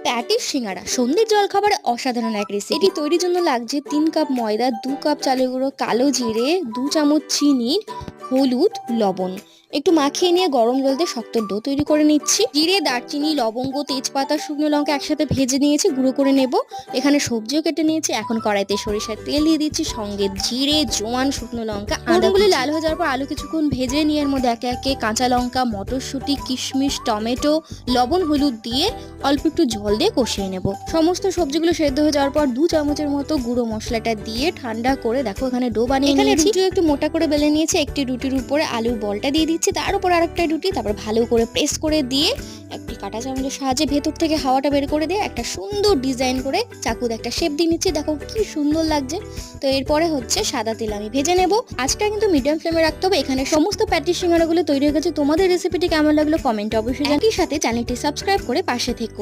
Patties সিঙ্গারা সন্ধ্যের জলখাবারে অসাধারণ এক রেসিপি। এটি তৈরির জন্য লাগছে 3 কাপ ময়দা, 2 কাপ চালের গুঁড়ো, কালো জিরে, 2 চামচ চিনি, হলুদ, লবণ। একটু মাখিয়ে নিয়ে গরম জল দিয়ে শক্ত ডো তৈরি করে নিচ্ছি। জিরে, দারচিনি, লবঙ্গ, তেজপাতা, শুকনো লঙ্কা একসাথে ভেজে নিয়েছি, গুঁড়ো করে নেব। এখানে সবজিও কেটে নিয়েছি। এখন কড়াইতে সরিষার তেল দিয়ে দিচ্ছি, সঙ্গে জিরে, জোয়ান, শুকনো লঙ্কা, আদাগুলি লাল হয়ে যাওয়ার পর আলু কিছুক্ষণ ভেজে নিয়ে এর মধ্যে একে একে কাঁচা লঙ্কা, মটরশুঁটি, কিশমিশ, টমেটো, লবণ, হলুদ দিয়ে অল্প একটু জল দিয়ে কষিয়ে নেব। সমস্ত সবজিগুলো সেদ্ধ হয়ে যাওয়ার পর 2 চামচের মতো গুঁড়ো মশলাটা দিয়ে ঠান্ডা করে দেখো এখানে ডো বানিয়ে নিয়েছি। রুটিও একটু মোটা করে বেলে নিয়েছি। একটি রুটির উপরে আলুর বলটা দিয়ে দিচ্ছি, তার উপর আরেকটা রুটি, তারপর ভালো করে প্রেস করে দিয়ে একটি কাঁটা চামচের সাহায্যে ভেতর থেকে হাওয়াটা বের করে দিয়ে একটা সুন্দর ডিজাইন করে চাকুতে একটা শেপ দিয়ে নিচ্ছি। দেখো কি সুন্দর লাগছে। তো এরপরে হচ্ছে সাদা তেল আমি ভেজে নেব। আঁচটা কিন্তু মিডিয়াম ফ্লেমে রাখতে হবে। এখানে সমস্ত প্যাটিস সিঙ্গারাগুলো তৈরি হয়ে গেছে। তোমাদের রেসিপিটি কেমন লাগলো কমেন্টে অবশ্যই জানাও। একই সাথে চ্যানেলটি সাবস্ক্রাইব করে পাশে থেকো।